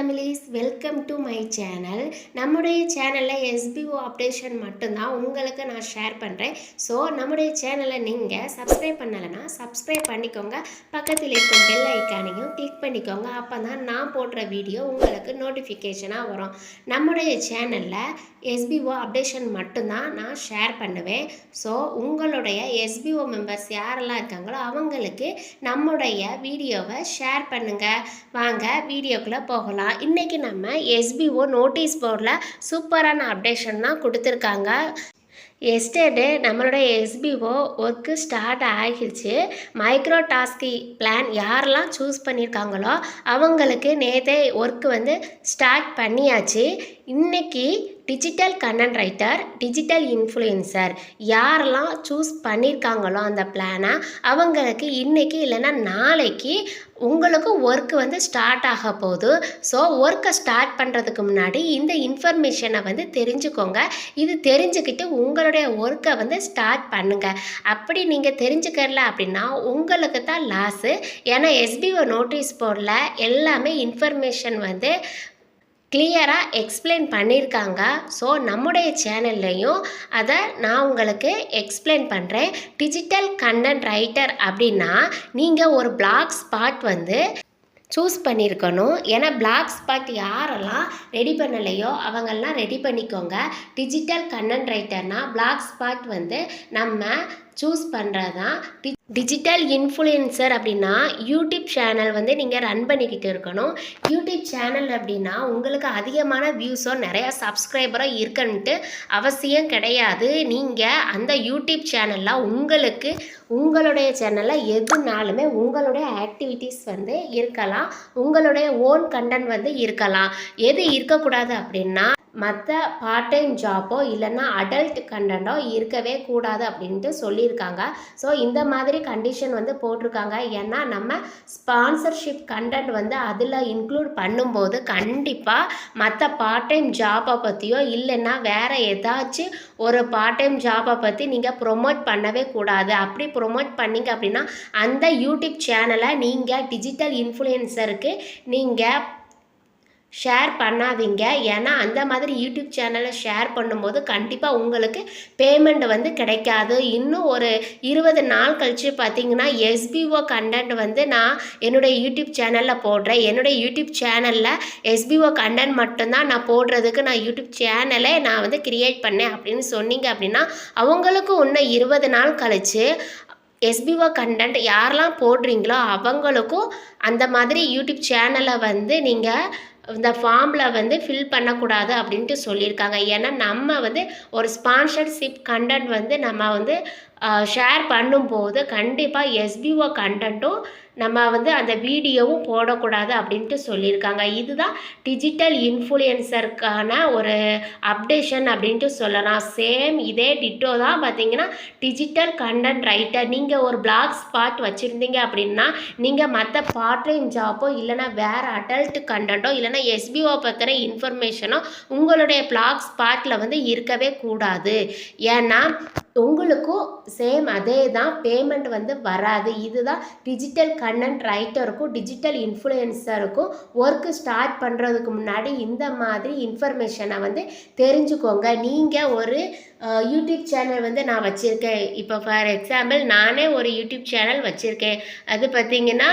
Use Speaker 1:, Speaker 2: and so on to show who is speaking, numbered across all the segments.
Speaker 1: Families, welcome to my channel. நம்முடைய சேனலில் SPO updation மட்டும்தான் உங்களுக்கு நான் ஷேர் பண்ணுறேன். ஸோ நம்முடைய சேனலை நீங்கள் சப்ஸ்கிரைப் பண்ணலைன்னா சப்ஸ்கிரைப் பண்ணிக்கோங்க. பக்கத்தில் இருக்கும் பெல் ஐக்கானையும் கிளிக் பண்ணிக்கோங்க. அப்போ தான் நான் போடுற வீடியோ உங்களுக்கு நோட்டிஃபிகேஷனாக வரும். நம்முடைய சேனலில் எஸ்பிஓ அப்டேஷன் மட்டும்தான் நான் ஷேர் பண்ணுவேன். ஸோ உங்களுடைய எஸ்பிஓ மெம்பர்ஸ் யாரெல்லாம் இருக்காங்களோ அவங்களுக்கு நம்முடைய வீடியோவை ஷேர் பண்ணுங்கள். வாங்க வீடியோக்குள்ளே போகலாம். இன்றைக்கி நம்ம எஸ்பிஓ நோட்டீஸ் போர்டில் சூப்பரான அப்டேஷன் தான் கொடுத்துருக்காங்க. எஸ்டர்டே நம்மளோட எஸ்பிஓ ஒர்க்கு ஸ்டார்ட் ஆகிடுச்சு. மைக்ரோ டாஸ்கி பிளான் யாரெல்லாம் சூஸ் பண்ணியிருக்காங்களோ அவங்களுக்கு நேற்றே ஒர்க்கு ஸ்டார்ட் பண்ணியாச்சு. இன்றைக்கி digital content writer, digital influencer யாரெல்லாம் சூஸ் பண்ணியிருக்காங்களோ அந்த பிளானை அவங்களுக்கு இன்றைக்கி இல்லைன்னா நாளைக்கு உங்களுக்கு ஒர்க்கு ஸ்டார்ட் ஆக போகுது. ஸோ ஒர்க்கை ஸ்டார்ட் பண்ணுறதுக்கு முன்னாடி இந்த இன்ஃபர்மேஷனை தெரிஞ்சுக்கோங்க. இது தெரிஞ்சுக்கிட்டு உங்களுடைய ஒர்க்கை ஸ்டார்ட் பண்ணுங்கள். அப்படி நீங்கள் தெரிஞ்சுக்கல அப்படின்னா உங்களுக்கு தான் லாஸு. ஏன்னா எஸ்பிஓ நோட்டீஸ் போர்டில் எல்லாமே இன்ஃபர்மேஷன் கிளியராக எக்ஸ்பிளைன் பண்ணியிருக்காங்க. ஸோ நம்முடைய சேனல்லையும் அதை நான் உங்களுக்கு எக்ஸ்பிளைன் பண்ணுறேன். டிஜிட்டல் கண்டென்ட் ரைட்டர் அப்படின்னா நீங்கள் ஒரு பிளாக் ஸ்பாட் சூஸ் பண்ணியிருக்கணும். ஏன்னா பிளாக் ஸ்பாட் யாரெல்லாம் ரெடி பண்ணலையோ அவங்கெல்லாம் ரெடி பண்ணிக்கோங்க. டிஜிட்டல் கண்டென்ட் ரைட்டர்னால் பிளாக் ஸ்பாட் நம்ம சூஸ் பண்ணுறது தான். டிஜிட்டல் இன்ஃப்ளூயன்சர் அப்படின்னா யூடியூப் சேனல் நீங்கள் ரன் பண்ணிக்கிட்டு இருக்கணும். யூடியூப் சேனல் அப்படின்னா உங்களுக்கு அதிகமான வியூஸோ நிறையா சப்ஸ்கிரைபரோ இருக்கணுன்ட்டு அவசியம் கிடையாது. நீங்கள் அந்த யூடியூப் சேனலில் உங்களுடைய சேனலில் எதுனாலுமே உங்களுடைய ஆக்டிவிட்டீஸ் இருக்கலாம். உங்களுடைய ஓன் கண்டென்ட் இருக்கலாம். எது இருக்கக்கூடாது அப்படின்னா மற்ற பார்ட் டைம் ஜாப்போ இல்லைன்னா அடல்ட் கண்டென்ட்டோ இருக்கவே கூடாது அப்படின்ட்டு சொல்லியிருக்காங்க. ஸோ இந்த மாதிரி கண்டிஷன் போட்டிருக்காங்க. ஏன்னா நம்ம ஸ்பான்சர்ஷிப் கண்டென்ட் அதில் இன்க்ளூட் பண்ணும்போது கண்டிப்பாக மற்ற பார்ட் டைம் ஜாப்பை பற்றியோ இல்லைன்னா வேறு ஏதாச்சும் ஒரு பார்ட் டைம் ஜாப்பை பற்றி நீங்கள் ப்ரொமோட் பண்ணவே கூடாது. அப்படி ப்ரொமோட் பண்ணிங்க அப்படின்னா அந்த யூடியூப் சேனலை நீங்கள் டிஜிட்டல் இன்ஃப்ளூயன்சருக்கு நீங்கள் ஷேர் பண்ணாதீங்க. ஏன்னா அந்த மாதிரி யூடியூப் சேனலை ஷேர் பண்ணும்போது கண்டிப்பாக உங்களுக்கு பேமெண்ட் கிடைக்காது. இன்னும் ஒரு 20 நாள் கழித்து பார்த்தீங்கன்னா எஸ்பிஓ கண்டென்ட் நான் என்னுடைய யூடியூப் சேனலில் போடுறேன். என்னுடைய யூடியூப் சேனலில் எஸ்பிஓ கண்டென்ட் மட்டும்தான் நான் போடுறதுக்கு நான் யூடியூப் சேனலை நான் கிரியேட் பண்ணேன் அப்படின்னு சொன்னீங்க அப்படின்னா அவங்களுக்கு இன்னும் 20 நாள் கழித்து எஸ்பிஓ கண்டென்ட் யாரெல்லாம் போடுறீங்களோ அவங்களுக்கும் அந்த மாதிரி யூடியூப் சேனலை நீங்கள் இந்த ஃபார்மில் ஃபில் பண்ணக்கூடாது அப்படின்ட்டு சொல்லியிருக்காங்க. ஏன்னா நம்ம ஒரு ஸ்பான்சர்ஷிப் கண்டென்ட் நம்ம ஷேர் பண்ணும்போது கண்டிப்பாக எஸ்பிஓ கண்டென்ட்டும் நம்ம அந்த வீடியோவும் போடக்கூடாது அப்படின்ட்டு சொல்லியிருக்காங்க. இதுதான் டிஜிட்டல் இன்ஃப்ளூயன்சருக்கான ஒரு அப்டேஷன் அப்படின்ட்டு சொல்லலாம். சேம் இதே டிட்டோ தான் பார்த்தீங்கன்னா டிஜிட்டல் கண்டென்ட் ரைட்டர். நீங்கள் ஒரு பிளாக் ஸ்பாட் வச்சுருந்தீங்க அப்படின்னா நீங்கள் மற்ற பார்ட் டைம் ஜாப்போ இல்லைனா வேறு அடல்ட் கண்டென்ட்டோ இல்லைனா எஸ்பிஓ பற்றின இன்ஃபர்மேஷனோ உங்களுடைய பிளாக் ஸ்பாட்டில் இருக்கவே கூடாது. ஏன்னா உங்களுக்கும் சேம் அதே தான் பேமெண்ட் வராது. இதுதான் டிஜிட்டல் கண்டென்ட் ரைட்டருக்கும் டிஜிட்டல் இன்ஃப்ளூயன்சருக்கும் ஒர்க்கு ஸ்டார்ட் பண்ணுறதுக்கு முன்னாடி இந்த மாதிரி இன்ஃபர்மேஷனை தெரிஞ்சுக்கோங்க. நீங்கள் ஒரு யூடியூப் சேனல் நான் வச்சுருக்கேன். இப்போ ஃபார் எக்ஸாம்பிள் நானே ஒரு யூடியூப் சேனல் வச்சுருக்கேன். அது பார்த்திங்கன்னா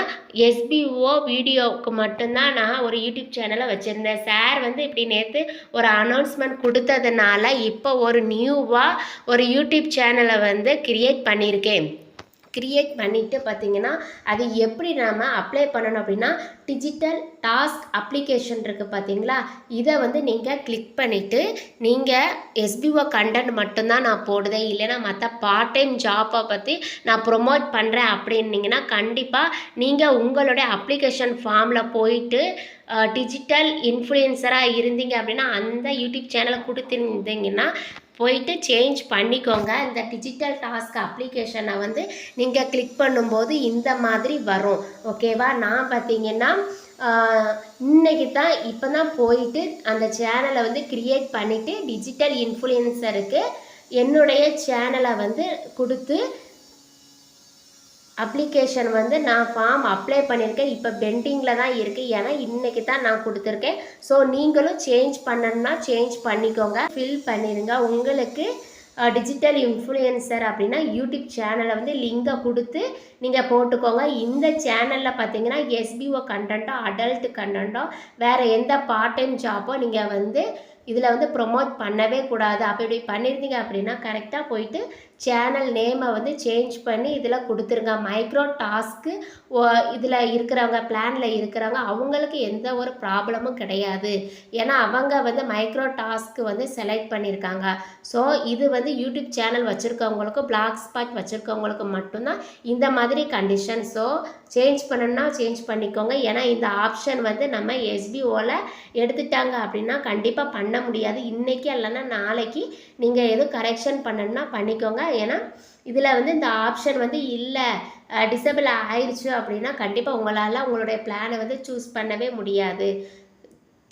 Speaker 1: எஸ்பிஓ வீடியோவுக்கு மட்டும்தான் நான் ஒரு யூடியூப் சேனலை வச்சுருந்தேன். சார் இப்படி நேற்று ஒரு அனௌன்ஸ்மெண்ட் கொடுத்ததுனால இப்போ ஒரு நியூவாக ஒரு யூடியூப் சேனலை கிரியேட் பண்ணியிருக்கேன். கிரியேட் பண்ணிவிட்டு பார்த்திங்கன்னா அது எப்படி நாம் அப்ளை பண்ணணும் அப்படின்னா டிஜிட்டல் டாஸ்க் அப்ளிகேஷன் இருக்குது பார்த்தீங்களா, இதை நீங்கள் கிளிக் பண்ணிவிட்டு நீங்கள் எஸ்பிஓ கண்டென்ட் மட்டும்தான் நான் போடுதேன் இல்லைன்னா மற்ற பார்ட் டைம் ஜாப்பை பற்றி நான் ப்ரொமோட் பண்ணுறேன் அப்படின்னீங்கன்னா கண்டிப்பாக நீங்கள் உங்களுடைய அப்ளிகேஷன் ஃபார்மில் போயிட்டு டிஜிட்டல் இன்ஃப்ளூயன்சராக இருந்தீங்க அப்படின்னா அந்த யூடியூப் சேனலை கொடுத்துருந்தீங்கன்னா போயிட்டு சேஞ்ச் பண்ணிக்கோங்க. இந்த டிஜிட்டல் டாஸ்க் அப்ளிகேஷனை நீங்கள் கிளிக் பண்ணும்போது இந்த மாதிரி வரும். ஓகேவா? நான் பார்த்தீங்கன்னா இன்றைக்கி தான் இப்போ தான் போயிட்டு அந்த சேனலை கிரியேட் பண்ணிவிட்டு டிஜிட்டல் இன்ஃப்ளூயன்சருக்கு என்னுடைய சேனலை கொடுத்து அப்ளிகேஷன் வந்து நான் ஃபார்ம் அப்ளை பண்ணியிருக்கேன். இப்போ பெண்டிங்கில் தான் இருக்குது. ஏன்னா இன்றைக்கி தான் நான் கொடுத்துருக்கேன். ஸோ நீங்களும் சேஞ்ச் பண்ணணும்னா சேஞ்ச் பண்ணிக்கோங்க. ஃபில் பண்ணிடுங்க. உங்களுக்கு டிஜிட்டல் இன்ஃப்ளூயன்சர் அப்படின்னா யூடியூப் சேனலை வந்து லிங்கை கொடுத்து நீங்கள் போட்டுக்கோங்க. இந்த சேனலில் பார்த்தீங்கன்னா எஸ்பிஓ கண்டென்ட்டோ அடல்ட் கண்டென்ட்டோ வேறு எந்த பார்ட் டைம் ஜாப்போ நீங்கள் வந்து இதில் வந்து ப்ரொமோட் பண்ணவே கூடாது. அப்படி பண்ணியிருந்தீங்க அப்படின்னா கரெக்டாக போயிட்டு சேனல் நேமை வந்து சேஞ்ச் பண்ணி இதில் கொடுத்துருங்க. மைக்ரோ டாஸ்க்கு இதில் இருக்கிறவங்க பிளானில் இருக்கிறவங்க அவங்களுக்கு எந்த ஒரு ப்ராப்ளமும் கிடையாது. ஏன்னா அவங்க வந்து மைக்ரோ டாஸ்க்கு வந்து செலக்ட் பண்ணியிருக்காங்க. ஸோ இது வந்து யூடியூப் சேனல் வச்சுருக்கவங்களுக்கும் பிளாக் ஸ்பாட் வச்சுருக்கவங்களுக்கு மட்டும்தான் இந்த மாதிரி கண்டிஷன். ஸோ சேஞ்ச் பண்ணணும்னா சேஞ்ச் பண்ணிக்கோங்க. ஏன்னா இந்த ஆப்ஷன் வந்து நம்ம எஸ்பிஓவில் எடுத்துட்டாங்க அப்படின்னா கண்டிப்பாக பண்ண முடியாது. இன்றைக்கி இல்லைன்னா நாளைக்கு நீங்கள் எதுவும் கரெக்ஷன் பண்ணணும்னா பண்ணிக்கோங்க. ஏன்னா இதில் வந்து இந்த ஆப்ஷன் வந்து இல்லை, டிசபிள் ஆயிடுச்சு அப்படின்னா கண்டிப்பாக உங்களால் உங்களுடைய பிளானை வந்து சூஸ் பண்ணவே முடியாது.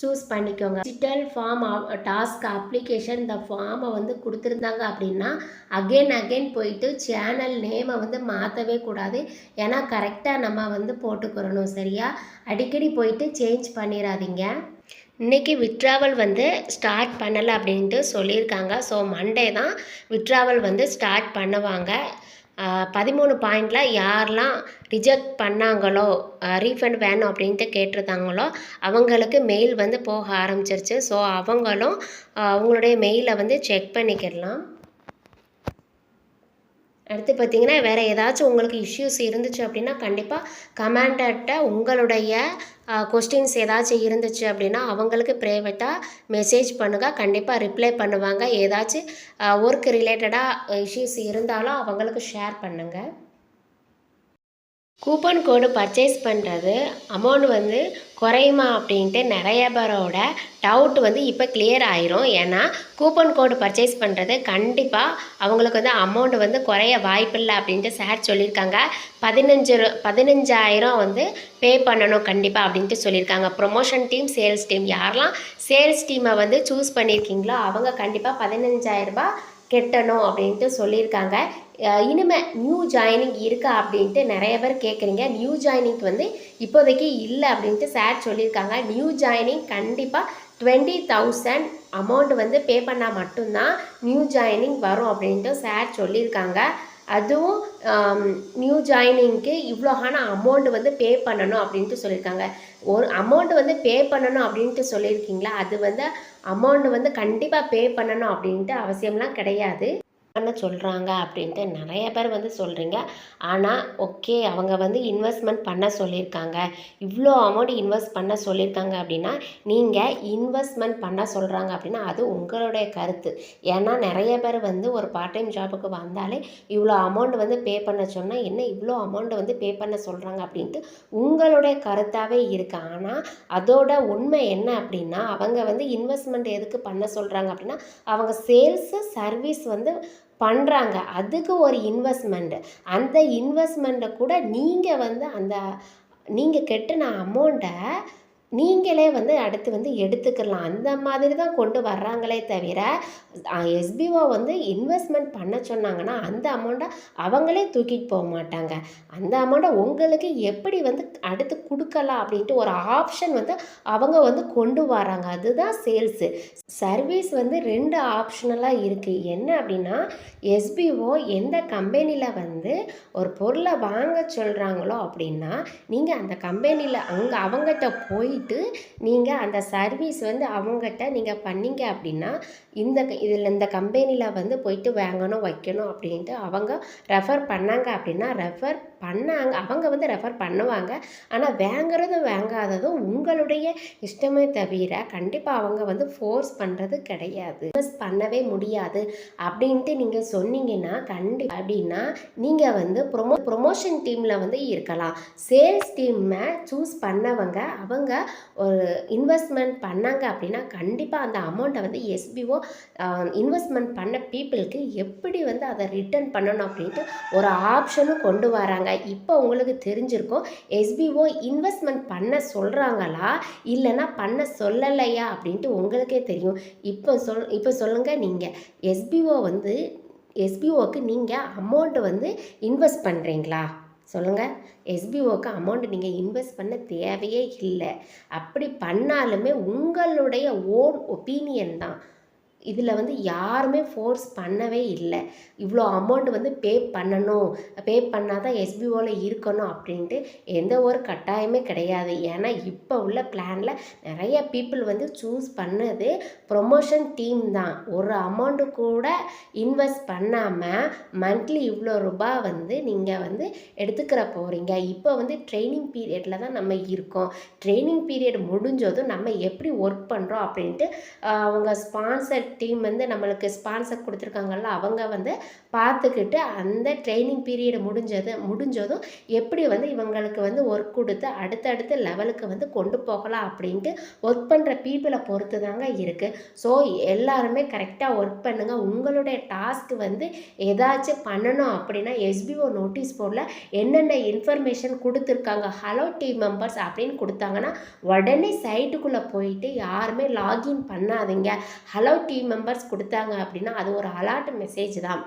Speaker 1: சூஸ் பண்ணிக்கோங்க. டிஜிட்டல் ஃபார்ம் டாஸ்க் அப்ளிகேஷன் இந்த ஃபார்மை வந்து கொடுத்துருந்தாங்க அப்படின்னா அகெயின் போயிட்டு சேனல் நேமை வந்து மாற்றவே கூடாது. ஏன்னா கரெக்டாக நம்ம வந்து போட்டுக்கிறணும். சரியா? அடிக்கடி போயிட்டு சேஞ்ச் பண்ணிடாதீங்க. இன்றைக்கி விட்ராவல் வந்து ஸ்டார்ட் பண்ணலை அப்படின்ட்டு சொல்லியிருக்காங்க. ஸோ மண்டே தான் விட்ராவல் வந்து ஸ்டார்ட் பண்ணுவாங்க. 13 பாயிண்டில் யாரெல்லாம் ரிஜெக்ட் பண்ணாங்களோ ரீஃபண்ட் வேணும் அப்படின்ட்டு கேட்டிருந்தாங்களோ அவங்களுக்கு மெயில் வந்து போக ஆரம்பிச்சிருச்சு. ஸோ அவங்களும் அவங்களுடைய மெயிலை வந்து செக் பண்ணிக்கிடலாம். அடுத்து பார்த்திங்கன்னா வேறு ஏதாச்சும் உங்களுக்கு இஷ்யூஸ் இருந்துச்சு அப்படின்னா கண்டிப்பாக கமெண்டர்கிட்ட உங்களுடைய கொஸ்டின்ஸ் ஏதாச்சும் இருந்துச்சு அப்படின்னா அவங்களுக்கு ப்ரைவேட்டாக மெசேஜ் பண்ணுங்கள். கண்டிப்பாக ரிப்ளை பண்ணுவாங்க. ஏதாச்சும் ஒர்க் ரிலேட்டடாக இஷ்யூஸ் இருந்தாலும் அவங்களுக்கு ஷேர் பண்ணுங்கள். கூப்பன் கோடு பர்ச்சேஸ் பண்ணுறது அமௌண்ட் வந்து குறையுமா அப்படின்ட்டு நிறைய பேரோட டவுட் வந்து இப்போ கிளியர் ஆயிரும். ஏன்னா கூப்பன் கோடு பர்ச்சேஸ் பண்ணுறது கண்டிப்பாக அவங்களுக்கு வந்து அமௌண்ட் வந்து குறைய வாய்ப்பில்லை அப்படின்ட்டு சார் சொல்லியிருக்காங்க. 15,000 வந்து பே பண்ணணும் கண்டிப்பாக அப்படின்ட்டு சொல்லியிருக்காங்க. ப்ரொமோஷன் டீம், சேல்ஸ் டீம் யாரெல்லாம் சேல்ஸ் டீமை வந்து சூஸ் பண்ணியிருக்கீங்களோ அவங்க கண்டிப்பாக 15,000 ரூபாய் கட்டணும் அப்படின்ட்டு சொல்லியிருக்காங்க. இனிமேல் நியூ ஜாயினிங் இருக்கா அப்படின்ட்டு நிறைய பேர் கேட்குறீங்க. நியூ ஜாயினிங் வந்து இப்போதைக்கு இல்லை அப்படின்ட்டு சார் சொல்லியிருக்காங்க. நியூ ஜாயினிங் கண்டிப்பாக 20,000 அமௌண்ட் வந்து பே பண்ணால் மட்டும்தான் நியூ ஜாயினிங் வரும் அப்படின்ட்டு சார் சொல்லியிருக்காங்க. அதுவும் நியூ ஜாயினிங்க்கு இவ்வளோகான அமௌண்ட் வந்து பே பண்ணணும் அப்படின்ட்டு சொல்லியிருக்காங்க. ஒரு அமௌண்ட் வந்து பே பண்ணணும் அப்படின்ட்டு சொல்லியிருக்கீங்களா, அது வந்து அமௌண்ட் வந்து கண்டிப்பாக பே பண்ணணும் அப்படின்ட்டு அவசியம்லாம் கிடையாது. பண்ண சொல்கிறாங்க அப்படின்ட்டு நிறைய பேர் வந்து சொல்கிறீங்க. ஆனால் ஓகே, அவங்க வந்து இன்வெஸ்ட்மெண்ட் பண்ண சொல்லியிருக்காங்க, இவ்வளோ அமௌண்ட் இன்வெஸ்ட் பண்ண சொல்லியிருக்காங்க அப்படின்னா நீங்கள் இன்வெஸ்ட்மெண்ட் பண்ண சொல்கிறாங்க அப்படின்னா அது உங்களுடைய கருத்து. ஏன்னா நிறைய பேர் வந்து ஒரு பார்ட் டைம் ஜாபுக்கு வந்தாலே இவ்வளோ அமௌண்ட் வந்து பே பண்ண சொன்னால் என்ன இவ்வளோ அமௌண்ட் வந்து பே பண்ண சொல்கிறாங்க அப்படின்ட்டு உங்களுடைய கருத்தாகவே இருக்குது. ஆனால் அதோட உண்மை என்ன அப்படின்னா அவங்க வந்து இன்வெஸ்ட்மெண்ட் எதுக்கு பண்ண சொல்கிறாங்க அப்படின்னா அவங்க சேல்ஸு சர்வீஸ் வந்து பண்ணுறாங்க, அதுக்கு ஒரு இன்வெஸ்ட்மெண்ட்டு. அந்த இன்வெஸ்ட்மெண்ட்டை கூட நீங்கள் வந்து நீங்கள் கட்டின அமௌண்ட்டை நீங்களே வந்து அடுத்து வந்து எடுத்துக்கலாம். அந்த மாதிரி தான் கொண்டு வர்றாங்களே தவிர எஸ்பிஓ வந்து இன்வெஸ்ட்மெண்ட் பண்ண சொன்னாங்கன்னா அந்த அமௌண்ட்டை அவங்களே தூக்கிட்டு போக மாட்டாங்க. அந்த அமௌண்ட்டை உங்களுக்கு எப்படி வந்து அடுத்து கொடுக்கலாம் அப்படின்ட்டு ஒரு ஆப்ஷன் வந்து அவங்க வந்து கொண்டு வராங்க. அதுதான் சேல்ஸு. சர்வீஸ் வந்து 2 ஆப்ஷனலாக இருக்குது. என்ன அப்படின்னா எஸ்பிஓ எந்த கம்பெனியில் வந்து ஒரு பொருளை வாங்க சொல்கிறாங்களோ அப்படின்னா நீங்கள் அந்த கம்பெனியில் அவங்ககிட்ட போயிட்டு நீங்கள் அந்த சர்வீஸ் வந்து அவங்ககிட்ட நீங்கள் பண்ணீங்க அப்படின்னா இந்த கம்பெனியில் வந்து போயிட்டு வாங்கணும் வைக்கணும் அப்படின்ட்டு அவங்க ரெஃபர் பண்ணாங்க அப்படின்னா அவங்க வந்து ரெஃபர் பண்ணுவாங்க. ஆனால் வாங்காததும் உங்களுடைய இஷ்டமே தவிர கண்டிப்பாக அவங்க வந்து ஃபோர்ஸ் பண்ணுறது கிடையாது. இன்வெஸ்ட் பண்ணவே முடியாது அப்படின்ட்டு நீங்கள் சொன்னீங்கன்னா அப்படின்னா நீங்கள் வந்து ப்ரொமோஷன் டீமில் வந்து இருக்கலாம். சேல்ஸ் டீமை சூஸ் பண்ணவங்க அவங்க ஒரு இன்வெஸ்ட்மெண்ட் பண்ணாங்க அப்படின்னா கண்டிப்பாக அந்த அமௌண்ட்டை வந்து எஸ்பிஓ இன்வெஸ்ட்மெண்ட் பண்ண பீப்புளுக்கு எப்படி வந்து அதை ரிட்டர்ன் பண்ணணும் அப்படின்ட்டு ஒரு ஆப்ஷனும் கொண்டு வராங்க. இப்போ உங்களுக்கு தெரிஞ்சிருக்கும் எஸ்பிஓ இன்வெஸ்ட்மெண்ட் பண்ண சொல்கிறாங்களா இல்லைன்னா பண்ண சொல்லலையா அப்படின்ட்டு உங்களுக்கே தெரியும். இப்போ சொல்லுங்கள், நீங்கள் எஸ்பிஓக்கு நீங்கள் அமௌண்ட்டு வந்து இன்வெஸ்ட் பண்ணுறீங்களா? சொல்லுங்கள். எஸ்பிஓக்கு அமௌண்ட் நீங்கள் இன்வெஸ்ட் பண்ண தேவையே இல்லை. அப்படி பண்ணாலுமே உங்களுடைய ஓன் ஒப்பீனியன் தான். இதில் வந்து யாருமே ஃபோர்ஸ் பண்ணவே இல்லை. இவ்வளோ அமௌண்ட் வந்து பே பண்ணணும், பே பண்ணால் தான் எஸ்பிஓவில் இருக்கணும் அப்படின்ட்டு எந்த ஒரு கட்டாயமே கிடையாது. ஏன்னா இப்போ உள்ள பிளானில் நிறைய பீப்புள் வந்து சூஸ் பண்ணது ப்ரொமோஷன் டீம் தான். ஒரு அமௌண்ட்டு கூட இன்வெஸ்ட் பண்ணாமல் மந்த்லி இவ்வளோ ரூபாய் வந்து நீங்கள் வந்து எடுத்துக்கிற போகிறீங்க. இப்போ வந்து ட்ரைனிங் பீரியடில் தான் நம்ம இருக்கோம். ட்ரைனிங் பீரியட் முடிஞ்சதும் நம்ம எப்படி ஒர்க் பண்ணுறோம் அப்படின்ட்டு அவங்க ஸ்பான்சர் டீம் வந்து நம்மளுக்கு ஸ்பான்சர் கொடுத்துருக்காங்கல்ல, அவங்க வந்து பார்த்துக்கிட்டு அந்த ட்ரைனிங் பீரியட் முடிஞ்சதும் எப்படி வந்து இவங்களுக்கு வந்து ஒர்க் கொடுத்து அடுத்தடுத்த லெவலுக்கு வந்து கொண்டு போகலாம் அப்படின்ட்டு ஒர்க் பண்ணுற பீப்புளை பொறுத்து தாங்க இருக்குது. ஸோ எல்லாருமே கரெக்டாக ஒர்க் பண்ணுங்கள். உங்களுடைய டாஸ்க் வந்து ஏதாச்சும் பண்ணணும் அப்படின்னா எஸ்பிஓ நோட்டீஸ் போர்டில் என்னென்ன இன்ஃபர்மேஷன் கொடுத்துருக்காங்க, ஹலோ டீம் மெம்பர்ஸ் அப்படின்னு கொடுத்தாங்கன்னா உடனே சைட்டுக்குள்ளே போயிட்டு யாருமே லாகின் பண்ணாதீங்க. ஹலோ டீம் மெம்பர்ஸ் கொடுத்தாங்க அப்படின்னா அது ஒரு அலர்ட் மெசேஜ் தான்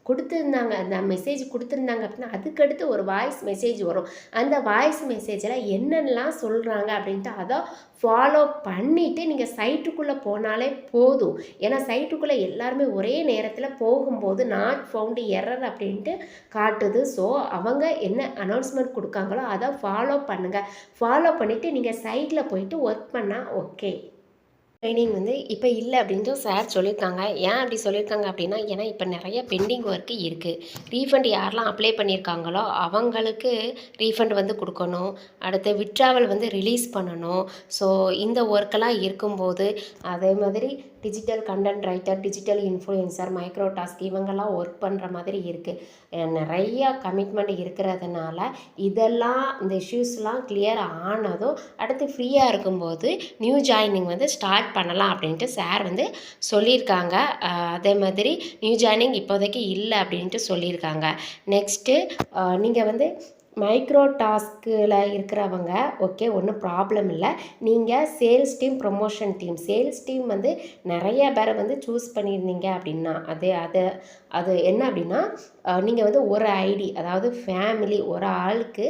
Speaker 1: கொடுத்துருந்தாங்க. அந்த மெசேஜ் கொடுத்துருந்தாங்க அப்படின்னா அதுக்கடுத்து ஒரு வாய்ஸ் மெசேஜ் வரும். அந்த வாய்ஸ் மெசேஜில் என்னென்னலாம் சொல்கிறாங்க அப்படின்ட்டு அதை ஃபாலோ பண்ணிவிட்டு நீங்கள் சைட்டுக்குள்ளே போனாலே போதும். ஏன்னா சைட்டுக்குள்ளே எல்லாருமே ஒரே நேரத்தில் போகும்போது நாட் ஃபவுண்டு எரர் அப்படின்ட்டு காட்டுது. ஸோ அவங்க என்ன அனௌன்ஸ்மெண்ட் கொடுக்காங்களோ அதை ஃபாலோ பண்ணுங்கள். ஃபாலோ பண்ணிவிட்டு நீங்கள் சைட்டில் போயிட்டு ஒர்க் பண்ணால் ஓகே. ட்ரைனிங் வந்து இப்போ இல்லை அப்படின்ட்டு சார் சொல்லியிருக்காங்க. ஏன் அப்படி சொல்லியிருக்காங்க அப்படின்னா, ஏன்னா இப்போ நிறைய பெண்டிங் ஒர்க்கு இருக்குது. ரீஃபண்ட் யாரெல்லாம் அப்ளை பண்ணியிருக்காங்களோ அவங்களுக்கு ரீஃபண்ட் வந்து கொடுக்கணும். அடுத்து விட்ராவல் வந்து ரிலீஸ் பண்ணணும். ஸோ இந்த ஒர்க்கெல்லாம் இருக்கும்போது அதே மாதிரி digital content writer, digital influencer, micro task இவங்கெல்லாம் ஒர்க் பண்ணுற மாதிரி இருக்குது. நிறையா கமிட்மெண்ட் இருக்கிறதுனால இதெல்லாம் இந்த இஷ்யூஸ்லாம் கிளியர் ஆனதும் அடுத்து ஃப்ரீயாக இருக்கும்போது நியூ ஜாயினிங் வந்து ஸ்டார்ட் பண்ணலாம் அப்படின்ட்டு சார் வந்து சொல்லியிருக்காங்க. அதே மாதிரி நியூ ஜாயினிங் இப்போதைக்கு இல்லை அப்படின்ட்டு சொல்லியிருக்காங்க. நெக்ஸ்ட்டு நீங்கள் வந்து மைக்ரோ டாஸ்கில் இருக்கிறவங்க ஓகே, ஒன்றும் ப்ராப்ளம் இல்லை. நீங்கள் sales team, promotion team, sales team வந்து நிறைய பேரை வந்து சூஸ் பண்ணியிருந்தீங்க அப்படின்னா அது என்ன அப்படின்னா நீங்கள் வந்து ஒரு ஐடி, அதாவது ஃபேமிலி ஒரு ஆளுக்கு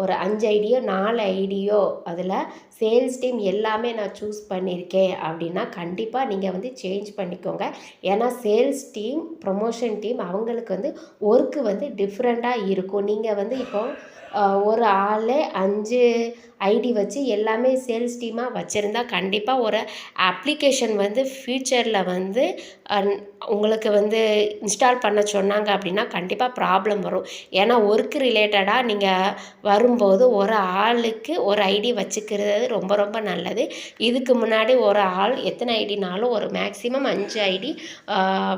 Speaker 1: ஒரு 5 ஐடியோ 4 ஐடியோ அதில் சேல்ஸ் டீம் எல்லாமே நான் சூஸ் பண்ணியிருக்கேன் அப்படின்னா கண்டிப்பாக நீங்கள் வந்து சேஞ்ச் பண்ணிக்கோங்க. ஏன்னா சேல்ஸ் டீம், ப்ரொமோஷன் டீம் அவங்களுக்கு வந்து ஒர்க்கு வந்து டிஃப்ரெண்ட்டாக இருக்கும். நீங்கள் வந்து இப்போது ஒரு ஆளே 5 ஐடி வச்சு எல்லாமே சேல்ஸ் டீமாக வச்சுருந்தா கண்டிப்பாக ஒரு அப்ளிகேஷன் வந்து ஃப்யூச்சரில் வந்து உங்களுக்கு வந்து இன்ஸ்டால் பண்ண சொன்னாங்க அப்படின்னா கண்டிப்பாக ப்ராப்ளம் வரும். ஏன்னா ஒர்க்கு ரிலேட்டடாக நீங்கள் வரும்போது ஒரு ஆளுக்கு ஒரு ஐடி வச்சுக்கிறது ரொம்ப ரொம்ப நல்லது. இதுக்கு முன்னாடி ஒரு ஆள் எத்தனை ஐடினாலும் ஒரு மேக்ஸிமம் 5 ஐடி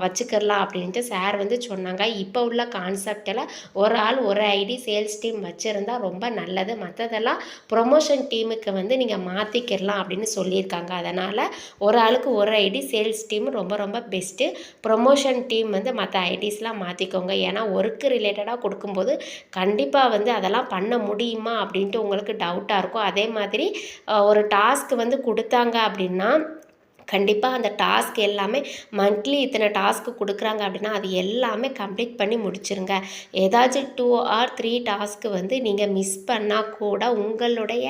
Speaker 1: வச்சுக்கலாம் அப்படின்ட்டு சார் வந்து சொன்னாங்க. இப்போ உள்ள கான்செப்டில் ஒரு ஆள் ஒரு ஐடி சேல்ஸ் டீம் வச்சுருந்தா ரொம்ப நல்லது. மற்றதெல்லாம் ப்ரொமோஷன் டீமுக்கு வந்து நீங்கள் மாற்றிக்கிடலாம் அப்படின்னு சொல்லியிருக்காங்க. அதனால் ஒரு ஆளுக்கு ஒரு ஐடி சேல்ஸ் டீம் ரொம்ப ரொம்ப பெஸ்ட்டு. ப்ரொமோஷன் டீம் வந்து மற்ற ஐடிஸ்லாம் மாற்றிக்கோங்க. ஏன்னா ஒர்க்கு ரிலேட்டடாக கொடுக்கும்போது கண்டிப்பாக வந்து அதெல்லாம் பண்ண முடியுமா அப்படின்ட்டு உங்களுக்கு டவுட்டாக இருக்கும். அதே மாதிரி ஒரு டாஸ்க் வந்து கொடுத்தாங்க அப்படின்னா கண்டிப்பாக அந்த டாஸ்க் எல்லாமே மந்த்லி இத்தனை டாஸ்க்கு கொடுக்குறாங்க அப்படின்னா அது எல்லாமே கம்ப்ளீட் பண்ணி முடிச்சிருங்க. ஏதாச்சும் 2 or 3 டாஸ்க்கு வந்து நீங்கள் மிஸ் பண்ணால் கூட உங்களுடைய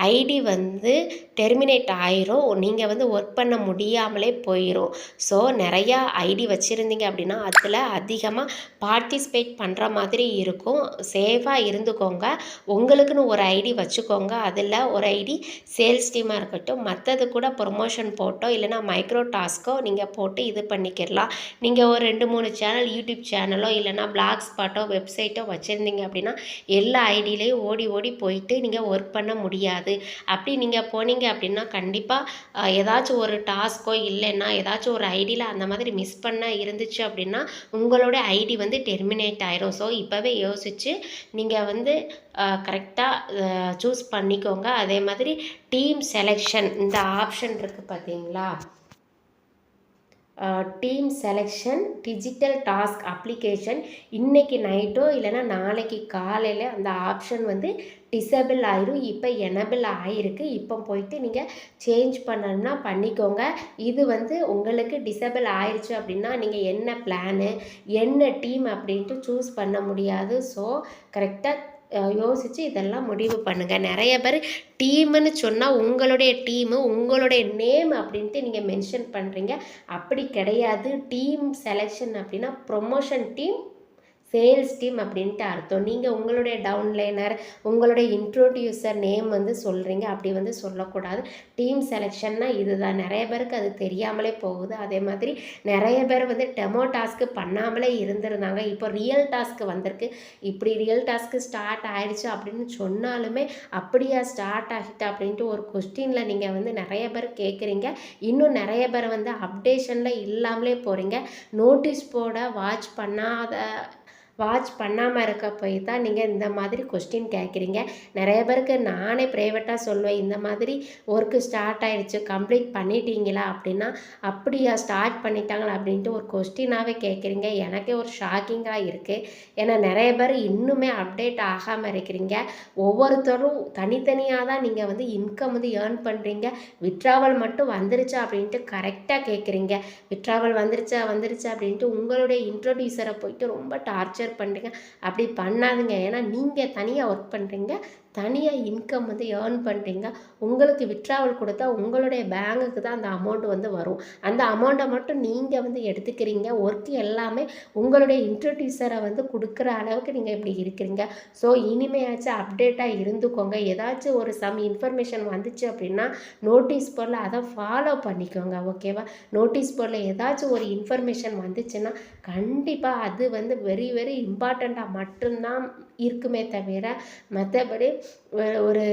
Speaker 1: ஐடி வந்து டெர்மினேட் ஆயிரும். நீங்கள் வந்து ஒர்க் பண்ண முடியாமலே போயிடும். ஸோ நிறையா ஐடி வச்சுருந்தீங்க அப்படின்னா அதில் அதிகமாக பார்ட்டிசிபேட் பண்ணுற மாதிரி இருக்கும். சேஃபாக இருந்துக்கோங்க. உங்களுக்குன்னு ஒரு ஐடி வச்சுக்கோங்க. அதில் ஒரு ஐடி சேல்ஸ் டீமாக இருக்கட்டும், மற்றது கூட ப்ரொமோஷன் போட்டோ இல்லைனா மைக்ரோ டாஸ்க்கோ நீங்கள் போட்டு இது பண்ணிக்கிடலாம். நீங்கள் ஒரு 2-3 சேனல், யூடியூப் சேனலோ இல்லைனா பிளாக் ஸ்பாட்டோ வெப்சைட்டோ வச்சுருந்தீங்க அப்படின்னா எல்லா ஐடியிலையும் ஓடி ஓடி போயிட்டு நீங்கள் ஒர்க் பண்ண முடியாது. அப்படி நீங்கள் போனீங்க அப்படின்னா கண்டிப்பாக ஏதாச்சும் ஒரு டாஸ்க்கோ இல்லைன்னா ஏதாச்சும் ஒரு ஐடியில் அந்த மாதிரி மிஸ் பண்ண இருந்துச்சு அப்படின்னா உங்களோட ஐடி வந்து டெர்மினேட் ஆயிரும். ஸோ இப்போவே யோசித்து நீங்கள் வந்து கரெக்டாக சூஸ் பண்ணிக்கோங்க. அதே மாதிரி டீம் செலெக்ஷன் இந்த ஆப்ஷன் இருக்குது பார்த்தீங்களா, team selection digital task application இன்றைக்கி நைட்டோ இல்லைனா நாளைக்கு காலையில் அந்த ஆப்ஷன் வந்து டிசேபிள் ஆயிரும். இப்போ எனபிள் ஆகிருக்கு. இப்போ போயிட்டு நீங்கள் சேஞ்ச் பண்ணணும்னா பண்ணிக்கோங்க. இது வந்து உங்களுக்கு டிசேபிள் ஆயிடுச்சு அப்படின்னா நீங்கள் என்ன பிளானு என்ன டீம் அப்படின்ட்டு சூஸ் பண்ண முடியாது. ஸோ கரெக்டாக யோசித்து இதெல்லாம் முடிவு பண்ணுங்கள். நிறைய பேர் டீமுன்னு சொன்னால் உங்களுடைய டீமு, உங்களுடைய நேம் அப்படின்ட்டு நீங்கள் மென்ஷன் பண்ணுறீங்க. அப்படி கிடையாது. டீம் செலெக்ஷன் அப்படின்னா ப்ரொமோஷன் டீம், சேல்ஸ் டீம் அப்படின்ட்டு அர்த்தம். நீங்கள் உங்களுடைய டவுன்லைனர், உங்களுடைய இன்ட்ரோடியூசர் நேம் வந்து சொல்கிறீங்க. அப்படி வந்து சொல்லக்கூடாது. டீம் செலெக்ஷன்னா இதுதான். நிறைய பேருக்கு அது தெரியாமலே போகுது. அதே மாதிரி நிறைய பேர் வந்து டெமோ டாஸ்க்கு பண்ணாமலே இருந்திருந்தாங்க. இப்போ ரியல் டாஸ்க்கு வந்திருக்கு. இப்படி ரியல் டாஸ்க்கு ஸ்டார்ட் ஆயிடுச்சு அப்படின்னு சொன்னாலுமே அப்படியா ஸ்டார்ட் ஆகிட்டு அப்படின்ட்டு ஒரு கொஸ்டினில் நீங்கள் வந்து நிறைய பேர் கேட்குறீங்க. இன்னும் நிறைய பேர் வந்து அப்டேஷனில் இல்லாமலே போகிறீங்க. நோட்டீஸ் போர்டை வாட்ச் பண்ணாமல் இருக்க போய் தான் நீங்கள் இந்த மாதிரி கொஸ்டின் கேட்குறீங்க. நிறைய பேருக்கு நானே ப்ரைவேட்டாக சொல்லுவேன், இந்த மாதிரி ஒர்க்கு ஸ்டார்ட் ஆகிடுச்சு, கம்ப்ளீட் பண்ணிட்டீங்களா அப்படின்னா, அப்படியா ஸ்டார்ட் பண்ணிட்டாங்களா அப்படின்ட்டு ஒரு கொஸ்டினாகவே கேட்குறீங்க. எனக்கே ஒரு ஷாக்கிங்காக இருக்குது. ஏன்னா நிறைய பேர் இன்னுமே அப்டேட் ஆகாமல் இருக்கிறீங்க. ஒவ்வொருத்தரும் தனித்தனியாக தான் நீங்கள் வந்து இன்கம் வந்து ஏர்ன் பண்ணுறீங்க. விட்ராவல் மட்டும் வந்துருச்சா அப்படின்ட்டு கரெக்டாக கேட்குறீங்க. விட்ராவல் வந்துருச்சா அப்படின்ட்டு உங்களுடைய இன்ட்ரோடியூசரை போயிட்டு ரொம்ப டார்ச்சர் பண்ணுறீங்க. அப்படி பண்ணாதுங்க. ஏன்னா நீங்கள் தனியாக ஒர்க் பண்ணுறீங்க, தனியாக இன்கம் வந்து ஏர்ன் பண்ணுறீங்க. உங்களுக்கு விட்ராவல் கொடுத்தா உங்களுடைய பேங்குக்கு தான் அந்த அமௌண்ட் வந்து வரும். அந்த அமௌண்ட்டை மட்டும் நீங்கள் வந்து எடுத்துக்கிறீங்க. ஒர்க்கு எல்லாமே உங்களுடைய இன்ட்ரோடியூசரை வந்து கொடுக்குற அளவுக்கு நீங்கள் இப்படி இருக்கிறீங்க. ஸோ இனிமையாச்சும் அப்டேட்டாக இருந்துக்கோங்க. ஏதாச்சும் ஒரு இன்ஃபர்மேஷன் வந்துச்சு அப்படின்னா நோட்டீஸ் போர்டில் அதை ஃபாலோ பண்ணிக்கோங்க. ஓகேவா? நோட்டீஸ் போர்டில் ஏதாச்சும் ஒரு இன்ஃபர்மேஷன் வந்துச்சுன்னா கண்டிப்பாக அது வந்து வெரி வெரி இம்பார்ட்டண்ட்டாக மட்டும்தான் இருக்குமே தவிர மற்றபடி ஒரு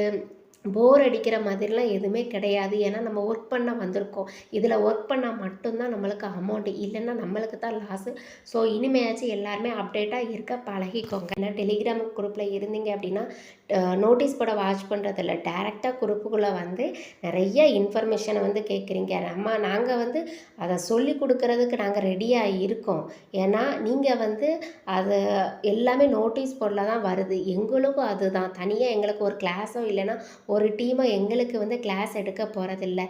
Speaker 1: போர் அடிக்கிற மாதிரிலாம் எதுவுமே கிடையாது. ஏன்னா நம்ம ஒர்க் பண்ண வந்திருக்கோம். இதில் ஒர்க் பண்ணால் மட்டும்தான் நம்மளுக்கு அமௌண்ட்டு, இல்லைன்னா நம்மளுக்கு தான் லாஸு. ஸோ இனிமேயாச்சும் எல்லாருமே அப்டேட்டாக இருக்க பழகிக்கோங்க. ஏன்னா டெலிகிராம் குரூப்பில் இருந்தீங்க அப்படின்னா நோட்டீஸ் போட வாட்ச் பண்ணுறதில்ல, டேரெக்டாக குரூப்புக்குள்ளே வந்து நிறைய இன்ஃபர்மேஷனை வந்து கேட்குறீங்க. நாங்கள் வந்து அதை சொல்லி கொடுக்குறதுக்கு நாங்கள் ரெடியாக இருக்கோம். ஏன்னா நீங்கள் வந்து அதை எல்லாமே நோட்டீஸ் போர்டில் தான் வருது. எங்களுக்கும் அதுதான். தனியாக எங்களுக்கு ஒரு கிளாஸோ இல்லைன்னா ஒரு டீமை எங்களுக்கு வந்து கிளாஸ் எடுக்க போகிறதில்ல.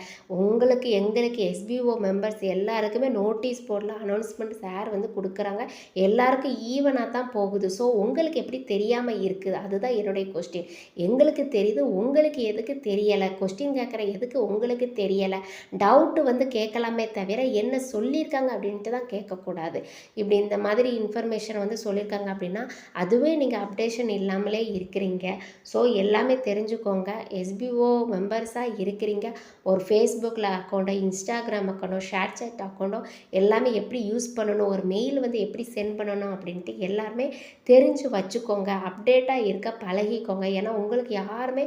Speaker 1: எங்களுக்கு எஸ்பிஓ மெம்பர்ஸ் எல்லாருக்குமே நோட்டீஸ் போர்டில் அனௌன்ஸ்மெண்ட் சார் வந்து கொடுக்குறாங்க. எல்லாருக்கும் ஈவனாக தான் போகுது. ஸோ உங்களுக்கு எப்படி தெரியாமல் இருக்குது? அதுதான் என்னுடைய கொஸ்டின். எங்களுக்கு தெரியுது, உங்களுக்கு எதுக்கு தெரியலை? கொஸ்டின் கேட்குற எதுக்கு உங்களுக்கு தெரியலை? டவுட்டு வந்து கேட்கலாமே தவிர என்ன சொல்லியிருக்காங்க அப்படின்ட்டு தான் கேட்கக்கூடாது. இப்படி இந்த மாதிரி இன்ஃபர்மேஷன் வந்து சொல்லியிருக்காங்க அப்படின்னா அதுவே நீங்கள் அப்டேஷன் இல்லாமலே இருக்கிறீங்க. ஸோ எல்லாமே தெரிஞ்சுக்கோங்க. எஸ்பிஓ மெம்பர்ஸாக இருக்கிறீங்க. ஒரு ஃபேஸ்புக்கில் அக்கௌண்ட்டோ, இன்ஸ்டாகிராம் அக்கௌண்ட்டோ, ஷேர் சாட் அக்கௌண்ட்டோ எல்லாமே எப்படி யூஸ் பண்ணணும், ஒரு மெயில் வந்து எப்படி சென்ட் பண்ணணும் அப்படின்ட்டு எல்லாருமே தெரிஞ்சு வச்சுக்கோங்க. அப்டேட்டாக இருக்க பழகிக்கோங்க. ஏன்னா உங்களுக்கு யாருமே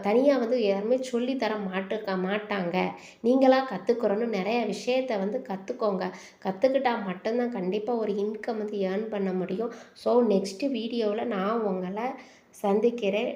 Speaker 1: தனியாக வந்து யாருமே சொல்லித்தர மாட்டாங்க. நீங்களாக கற்றுக்கிறோன்னு நிறைய விஷயத்தை வந்து கற்றுக்கோங்க. கற்றுக்கிட்டால் மட்டும்தான் கண்டிப்பாக ஒரு இன்கம் வந்து ஏர்ன் பண்ண முடியும். ஸோ நெக்ஸ்ட்டு வீடியோவில் நான் உங்களை சந்திக்கிறேன்.